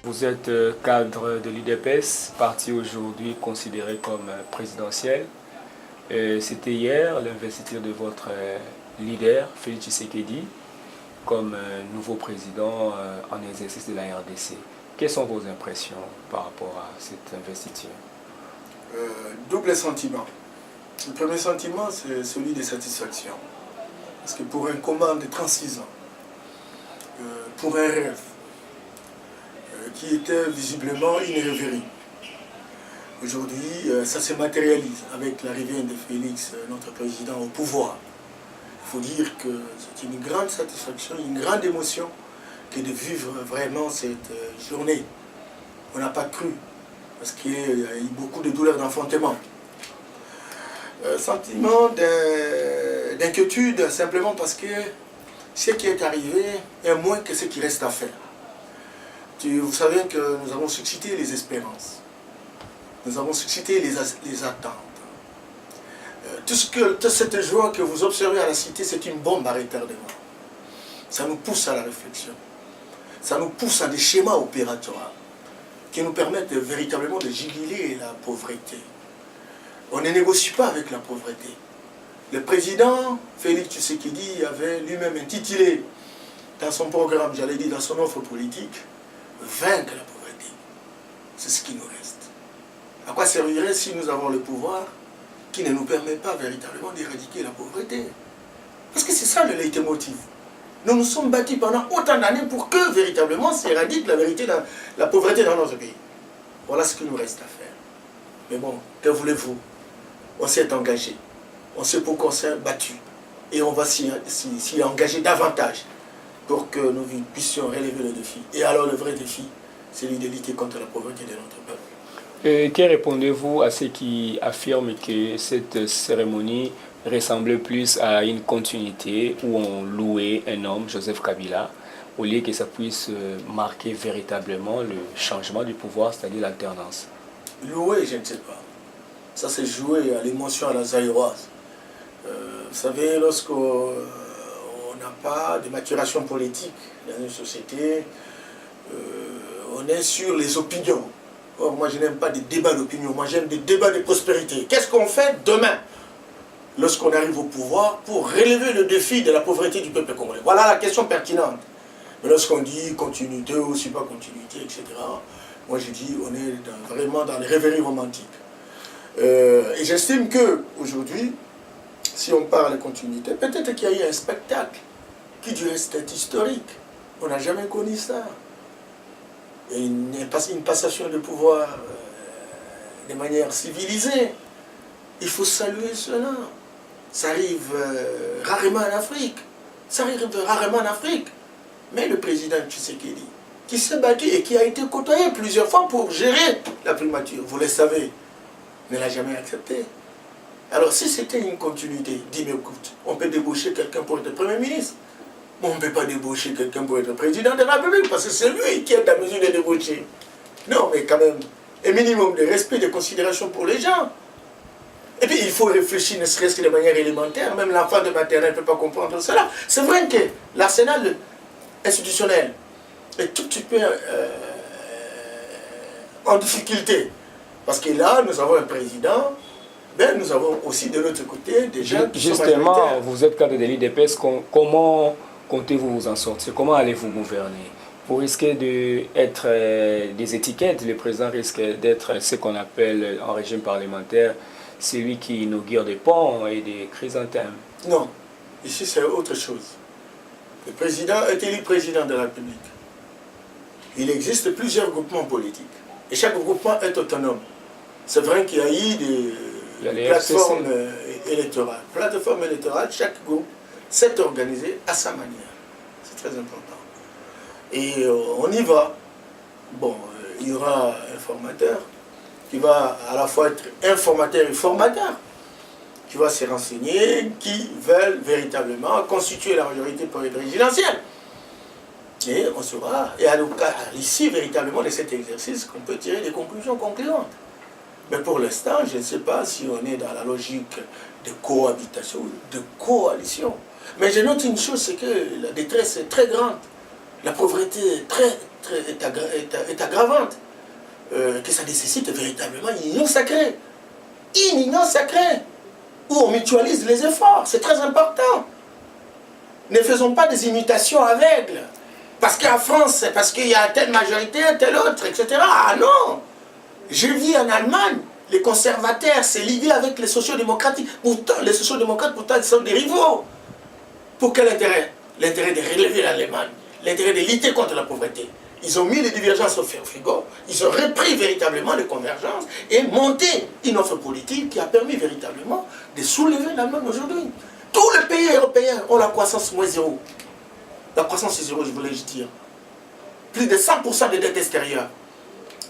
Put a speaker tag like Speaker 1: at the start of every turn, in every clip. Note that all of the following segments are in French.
Speaker 1: Vous êtes cadre de l'UDPS, parti aujourd'hui considéré comme présidentiel. C'était hier l'investiture de votre leader, Félix Tshisekedi, comme nouveau président en exercice de la RDC. Quelles sont vos impressions par rapport à cette investiture?
Speaker 2: Double sentiment. Le premier sentiment, c'est celui de satisfaction. Parce que pour un combat de 36 ans, pour un rêve qui était visiblement une rêverie, aujourd'hui, ça se matérialise avec l'arrivée de Félix, notre président, au pouvoir. Il faut dire que c'est une grande satisfaction, une grande émotion que de vivre vraiment cette journée. On n'a pas cru, parce qu'il y a eu beaucoup de douleurs d'enfantement. Sentiment d'inquiétude, simplement parce que ce qui est arrivé est moins que ce qui reste à faire. Vous savez que nous avons suscité les espérances, nous avons suscité les attentes. Toute cette joie que vous observez à la cité, c'est une bombe à retardement. Ça nous pousse à la réflexion, ça nous pousse à des schémas opératoires qui nous permettent véritablement de juguler la pauvreté. On ne négocie pas avec la pauvreté. Le président Félix Tshisekedi avait lui-même intitulé dans son programme, j'allais dire dans son offre politique, vaincre la pauvreté. C'est ce qui nous reste. À quoi servirait si nous avons le pouvoir qui ne nous permet pas véritablement d'éradiquer la pauvreté? Parce que c'est ça le leitmotiv. Nous nous sommes battus pendant autant d'années pour que véritablement s'éradique la pauvreté dans notre pays. Voilà ce qu'il nous reste à faire. Mais bon, que voulez-vous? On s'est engagé. On sait pourquoi on s'est battu. Et on va s'y engager davantage pour que nous puissions relever le défi. Et alors le vrai défi, c'est de lutter contre la pauvreté de notre peuple.
Speaker 1: Que répondez-vous à ceux qui affirment que cette cérémonie ressemblait plus à une continuité où on louait un homme, Joseph Kabila, au lieu que ça puisse marquer véritablement le changement du pouvoir, c'est-à-dire l'alternance?
Speaker 2: Louer, je ne sais pas. Ça, c'est jouer à l'émotion à la zaïroise. Vous savez, lorsqu'on n'a pas de maturation politique dans une société, on est sur les opinions. Or, moi, je n'aime pas des débats d'opinion, moi j'aime des débats de prospérité. Qu'est-ce qu'on fait demain, lorsqu'on arrive au pouvoir, pour relever le défi de la pauvreté du peuple congolais? Voilà la question pertinente. Mais lorsqu'on dit continuité ou si pas continuité, etc., moi je dis on est vraiment dans les rêveries romantiques. Et j'estime qu'aujourd'hui, si on parle de continuité, peut-être qu'il y a eu un spectacle qui du reste est historique. On n'a jamais connu ça. Et une passation de pouvoir de manière civilisée. Il faut saluer cela. Ça arrive rarement en Afrique. Ça arrive rarement en Afrique. Mais le président Tshisekedi, qui s'est battu et qui a été côtoyé plusieurs fois pour gérer la primature, vous le savez, ne l'a jamais accepté. Alors si c'était une continuité, dis-moi écoute, on peut débaucher quelqu'un pour être Premier ministre. Mais on ne peut pas débaucher quelqu'un pour être président de la République, parce que c'est lui qui est en mesure de débaucher. Non, mais quand même, un minimum de respect, de considération pour les gens. Et puis il faut réfléchir, ne serait-ce que de manière élémentaire, même l'enfant de maternelle ne peut pas comprendre cela. C'est vrai que l'arsenal institutionnel est tout petit peu en difficulté. Parce que là, nous avons un président, mais nous avons aussi de l'autre côté des gens qui sont majoritaires.
Speaker 1: Justement, vous êtes cadre de l'UDPS, comment comptez-vous vous en sortir? Comment allez-vous gouverner? Vous risquez d'être des étiquettes, le président risque d'être ce qu'on appelle en régime parlementaire, celui qui inaugure des ponts et des chrysanthèmes.
Speaker 2: Non, ici c'est autre chose. Le président est élu président de la République. Il existe plusieurs groupements politiques. Et chaque groupement est autonome. C'est vrai qu'il y a eu des plateformes électorales. Plateforme électorale, chaque groupe s'est organisé à sa manière. C'est très important. Et on y va. Bon, il y aura un formateur qui va à la fois être informateur et formateur, qui va se renseigner, qui veulent véritablement constituer la majorité pour être présidentielle. Et on saura, et à l'issue véritablement de cet exercice, qu'on peut tirer des conclusions concluantes. Mais pour l'instant, je ne sais pas si on est dans la logique de cohabitation, de coalition. Mais je note une chose, c'est que la détresse est très grande. la pauvreté est aggravante, que ça nécessite véritablement une union sacrée. Une union sacrée, où on mutualise les efforts, c'est très important. Ne faisons pas des imitations aveugles. Parce qu'en France, parce qu'il y a telle majorité, telle autre, etc. Ah non! Je vis en Allemagne, les conservateurs s'est lié avec les sociaux-démocrates. Pourtant, les sociaux-démocrates, pourtant, ils sont des rivaux. Pour quel intérêt? L'intérêt de relever l'Allemagne, l'intérêt de lutter contre la pauvreté. Ils ont mis les divergences au frigo, ils ont repris véritablement les convergences et monté une offre politique qui a permis véritablement de soulever l'Allemagne aujourd'hui. Tous les pays européens ont la croissance moins zéro. La croissance est zéro, je voulais juste dire. Plus de 100% de dette extérieure.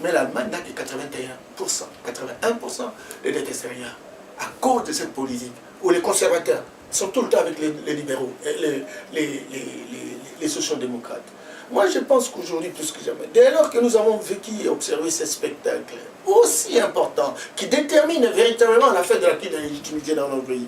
Speaker 2: Mais l'Allemagne n'a que 81%, 81% de dette extérieure. À cause de cette politique, où les conservateurs sont tout le temps avec les libéraux, les social-démocrates. Moi, je pense qu'aujourd'hui, plus que jamais, dès lors que nous avons vécu et observé ce spectacle aussi important, qui détermine véritablement la fin de la crise de légitimité dans notre pays,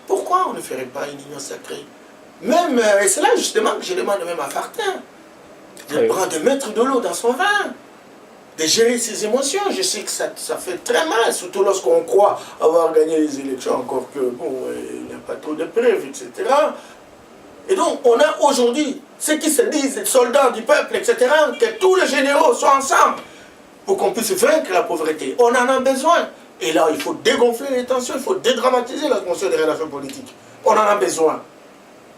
Speaker 2: pourquoi on ne ferait pas une union sacrée? Même, et c'est là justement que je demande même à Fartin, de mettre de l'eau dans son vin, de gérer ses émotions. Je sais que ça fait très mal, surtout lorsqu'on croit avoir gagné les élections, encore que, bon, il n'y a pas trop de preuves, etc. Et donc, on a aujourd'hui ceux qui se disent soldats du peuple, etc., que tous les généraux soient ensemble pour qu'on puisse vaincre la pauvreté. On en a besoin. Et là, il faut dégonfler les tensions, il faut dédramatiser la conscience des relations politiques. On en a besoin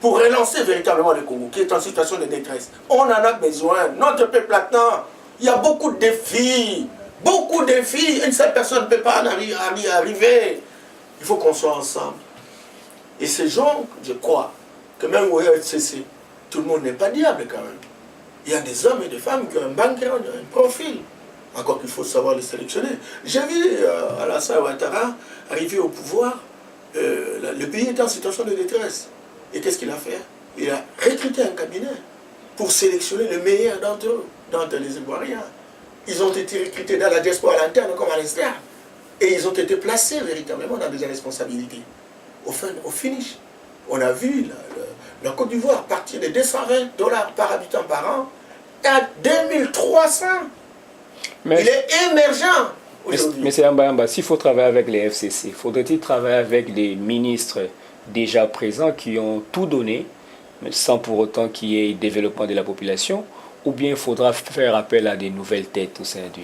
Speaker 2: pour relancer véritablement le Congo, qui est en situation de détresse. On en a besoin. Notre peuple maintenant, il y a beaucoup de défis. Beaucoup de défis. Une seule personne ne peut pas y arriver. Il faut qu'on soit ensemble. Et ces gens, je crois, que même au RCC, tout le monde n'est pas diable quand même. Il y a des hommes et des femmes qui ont un background, un profil. Encore qu'il faut savoir les sélectionner. J'ai vu Alassane Ouattara arriver au pouvoir, le pays était en situation de détresse. Et qu'est-ce qu'il a fait? Il a recruté un cabinet pour sélectionner le meilleur d'entre eux, d'entre les Ivoiriens. Ils ont été recrutés dans la diaspora à l'interne comme à l'externe. Et ils ont été placés véritablement dans des responsabilités. Au finish, on a vu la Côte d'Ivoire partir de $220 par habitant par an à 2300. Mais il est émergent aujourd'hui.
Speaker 1: Mais c'est Mbamba, s'il faut travailler avec les FCC, faudrait-il travailler avec des ministres déjà présents qui ont tout donné, sans pour autant qu'il y ait développement de la population, ou bien il faudra faire appel à des nouvelles têtes au sein de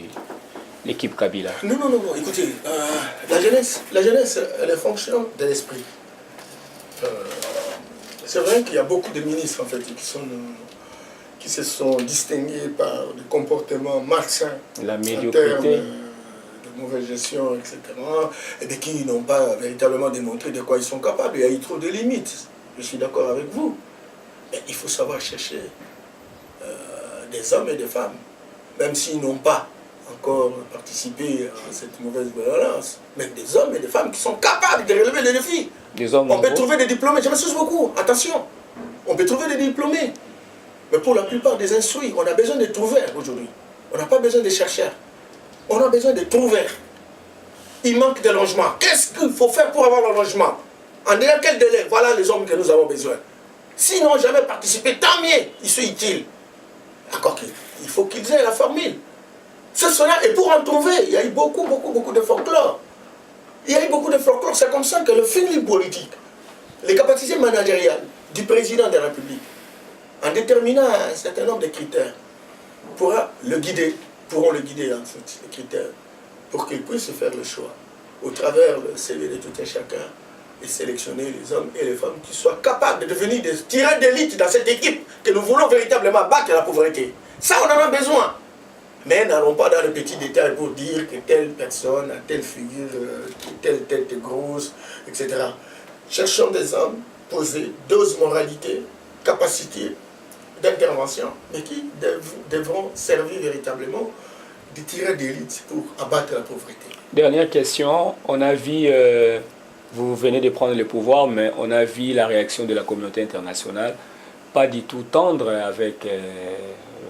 Speaker 1: l'équipe Kabila?
Speaker 2: Non, écoutez, la jeunesse, elle est fonction de l'esprit. C'est vrai qu'il y a beaucoup de ministres en fait qui se sont distingués par des comportements malsains,
Speaker 1: la médiocrité,
Speaker 2: de mauvaise gestion, etc. Et bien qui n'ont pas véritablement démontré de quoi ils sont capables. Il y a eu trop de limites. Je suis d'accord avec vous. Mais il faut savoir chercher des hommes et des femmes, même s'ils n'ont pas encore participé à cette mauvaise gouvernance, mais des hommes et des femmes qui sont capables de relever les défis. On peut trouver des diplômés, je m'excuse beaucoup, attention, on peut trouver des diplômés, mais pour la plupart des instruits, on a besoin de trouvères aujourd'hui. On n'a pas besoin de chercheurs, on a besoin de trouvères. Il manque de logement. Qu'est-ce qu'il faut faire pour avoir le logement? En quel délai? Voilà les hommes que nous avons besoin. S'ils n'ont jamais participé, tant mieux, ils sont utiles. Encore qu'il faut qu'ils aient la formule. C'est cela, et pour en trouver, il y a eu beaucoup de folklore. Il y a eu beaucoup de folklore, c'est comme ça que le feeling politique, les capacités managériales du président de la République, en déterminant un certain nombre de critères, pourront le guider en fait, les critères, pour qu'il puisse faire le choix, au travers le CV de tout un chacun, et sélectionner les hommes et les femmes qui soient capables de devenir des tireurs d'élite dans cette équipe que nous voulons véritablement battre la pauvreté. Ça, on en a besoin. Mais n'allons pas dans les petits détails pour dire que telle personne a telle figure, telle tête grosse, etc. Cherchons des hommes posés, dose moralité, capacité d'intervention, mais qui devront servir véritablement de tireurs d'élite pour abattre la pauvreté.
Speaker 1: Dernière question, on a vu, vous venez de prendre le pouvoir, mais on a vu la réaction de la communauté internationale, pas du tout tendre avec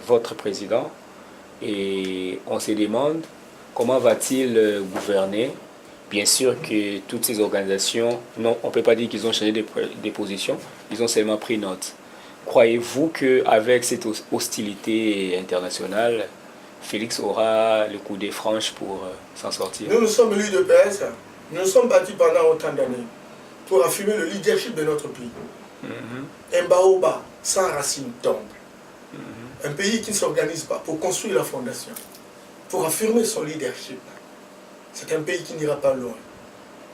Speaker 1: votre président. Et on se demande comment va-t-il gouverner. Bien sûr que toutes ces organisations, non, on ne peut pas dire qu'ils ont changé de position, ils ont seulement pris note. croyez-vous qu'avec cette hostilité internationale, Félix aura le coup des franches pour s'en sortir?
Speaker 2: Nous sommes l'UDPS, nous nous sommes battus pendant autant d'années pour affirmer le leadership de notre pays. Un baobab sans racines tombe. Un pays qui ne s'organise pas pour construire la fondation, pour affirmer son leadership. C'est un pays qui n'ira pas loin.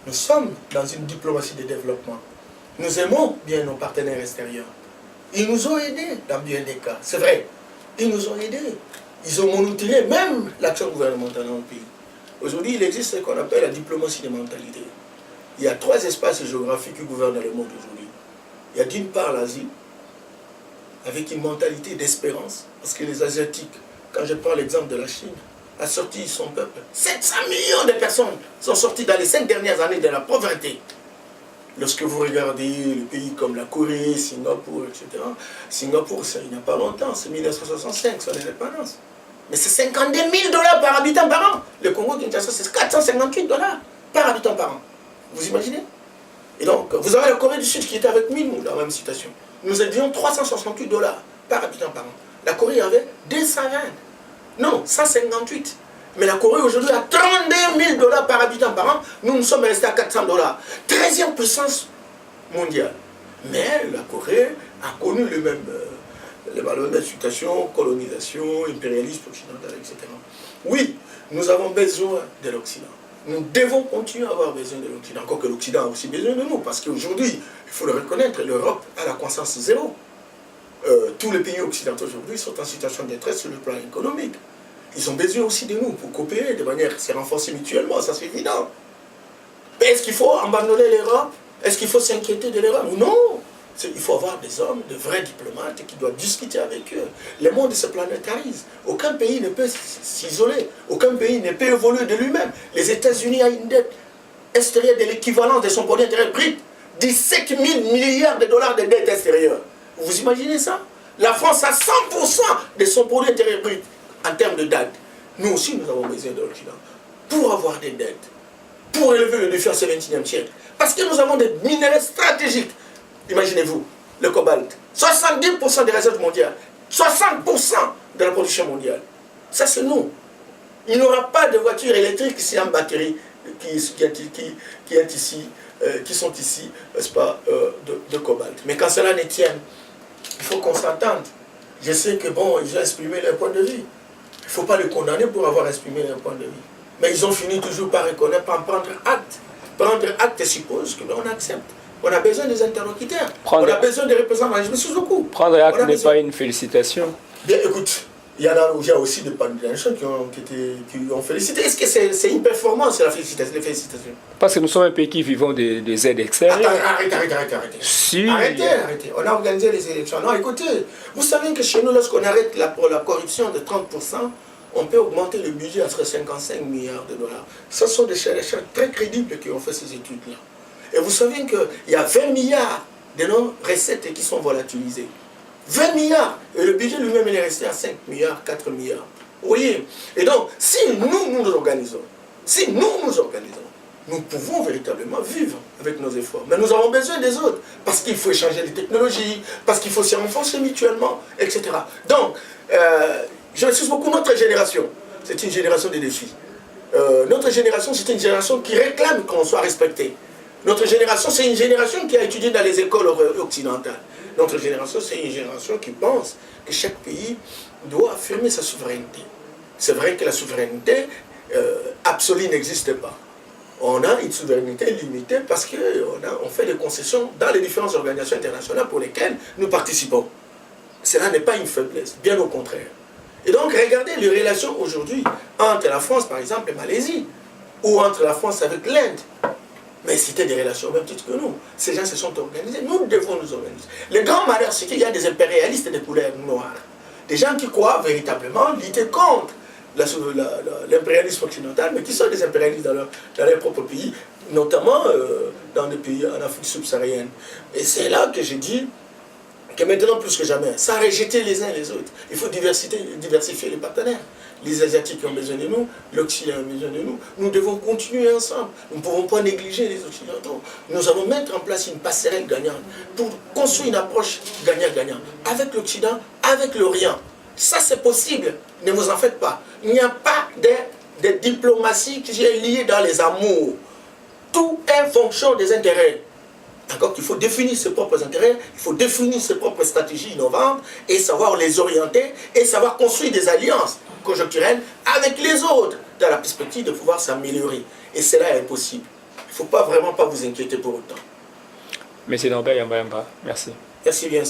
Speaker 2: Nous sommes dans une diplomatie de développement. Nous aimons bien nos partenaires extérieurs. Ils nous ont aidés dans bien des cas. C'est vrai, ils nous ont aidés. Ils ont monitoré même l'action gouvernementale dans le pays. Aujourd'hui, il existe ce qu'on appelle la diplomatie des mentalités. Il y a 3 espaces géographiques qui gouvernent le monde aujourd'hui. Il y a d'une part l'Asie, avec une mentalité d'espérance, parce que les Asiatiques, quand je prends l'exemple de la Chine, a sorti son peuple. 700 millions de personnes sont sorties dans les 5 dernières années de la pauvreté. Lorsque vous regardez les pays comme la Corée, Singapour, etc., Singapour, il n'y a pas longtemps, c'est 1965, son indépendance. Mais c'est 52 000 $ par habitant par an. Le Congo-Kinshasa, c'est 458 $ par habitant par an. Vous imaginez? Et donc, vous avez la Corée du Sud qui était avec 1000 dans la même situation. Nous avions 368 $ par habitant par an. La Corée avait 220. Non, 158. Mais la Corée aujourd'hui a 32 000 $ par habitant par an. Nous sommes restés à 400 $. 13e puissance mondiale. Mais la Corée a connu les malhonnêtes situations, colonisation, impérialisme occidental, etc. Oui, nous avons besoin de l'Occident. Nous devons continuer à avoir besoin de l'Occident. Encore que l'Occident a aussi besoin de nous. Parce qu'aujourd'hui, il faut le reconnaître, l'Europe a la croissance zéro. Tous les pays occidentaux aujourd'hui sont en situation de détresse sur le plan économique. Ils ont besoin aussi de nous pour coopérer de manière à se renforcer mutuellement, ça c'est évident. Mais est-ce qu'il faut abandonner l'Europe? Est-ce qu'il faut s'inquiéter de l'Europe? Non. Il faut avoir des hommes, de vrais diplomates qui doivent discuter avec eux. Le monde se planétarise. Aucun pays ne peut s'isoler. Aucun pays ne peut évoluer de lui-même. Les États-Unis ont une dette extérieure de l'équivalent de son produit intérieur brut. 17 000 milliards de dollars de dette extérieure. Vous imaginez ça? La France a 100% de son produit intérieur brut en termes de dette. Nous aussi, nous avons besoin de l'Occident pour avoir des dettes, pour élever le défi au XXIe siècle. Parce que nous avons des minéraux stratégiques. Imaginez-vous, le cobalt, 70% des réserves mondiales, 60% de la production mondiale. Ça, c'est nous. Il n'y aura pas de voitures électriques ici en batterie qui sont ici, n'est-ce pas, de cobalt. Mais quand cela ne tient, il faut qu'on s'entende. Je sais que, bon, ils ont exprimé leur point de vue. Il ne faut pas les condamner pour avoir exprimé leur point de vue. Mais ils ont fini toujours par reconnaître, par prendre acte. Prendre acte suppose que l'on accepte. On a besoin des interlocuteurs. On a besoin des représentants. Je me suis beaucoup.
Speaker 1: Prendre acte n'est pas une félicitation.
Speaker 2: Bien, écoute, il y a aussi des gens qui ont félicité. Est-ce que c'est une performance, les félicitations?
Speaker 1: Parce que nous sommes un pays qui vivons des aides extérieures.
Speaker 2: Arrêtez.
Speaker 1: Si.
Speaker 2: Arrêtez. On a organisé les élections. Non, écoutez, vous savez que chez nous, lorsqu'on arrête la corruption de 30%, on peut augmenter le budget à 55 milliards de $. Ce sont des chercheurs très crédibles qui ont fait ces études-là. Et vous savez qu'il y a 20 milliards de nos recettes qui sont volatilisées. 20 milliards. Et le budget lui-même, il est resté à 5 milliards, 4 milliards. Vous voyez? Et donc, si nous organisons, nous pouvons véritablement vivre avec nos efforts. Mais nous avons besoin des autres. Parce qu'il faut échanger les technologies, parce qu'il faut se renforcer mutuellement, etc. Donc, je suis beaucoup notre génération. C'est une génération de défis. Notre génération, c'est une génération qui réclame qu'on soit respecté. Notre génération, c'est une génération qui a étudié dans les écoles occidentales. Notre génération, c'est une génération qui pense que chaque pays doit affirmer sa souveraineté. C'est vrai que la souveraineté absolue n'existe pas. On a une souveraineté limitée parce qu'on fait des concessions dans les différentes organisations internationales pour lesquelles nous participons. Cela n'est pas une faiblesse, bien au contraire. Et donc, regardez les relations aujourd'hui entre la France, par exemple, et Malaisie, ou entre la France avec l'Inde. Mais c'était des relations au même titre que nous. Ces gens se sont organisés. Nous devons nous organiser. Le grand malheur, c'est qu'il y a des impérialistes de couleur noire. Des gens qui croient véritablement lutter contre l'impérialisme occidental, mais qui sont des impérialistes dans leur propre pays, notamment dans des pays en Afrique subsaharienne. Et c'est là que je dis que maintenant, plus que jamais, sans rejeter les uns les autres, il faut diversifier les partenaires. les Asiatiques ont besoin de nous, l'Occident a besoin de nous. Nous devons continuer ensemble. Nous ne pouvons pas négliger les Occidentaux. Nous allons mettre en place une passerelle gagnante pour construire une approche gagnant-gagnant avec l'Occident, avec l'Orient. Ça, c'est possible. Ne vous en faites pas. Il n'y a pas de diplomatie qui est liée dans les amours. Tout est fonction des intérêts. D'accord, qu'il faut définir ses propres intérêts, il faut définir ses propres stratégies innovantes et savoir les orienter et savoir construire des alliances conjoncturelles avec les autres dans la perspective de pouvoir s'améliorer. Et cela est possible. Il ne faut pas vraiment pas vous inquiéter pour autant.
Speaker 1: Monsieur Norbert Yamba Yamba, merci.
Speaker 2: Merci bien.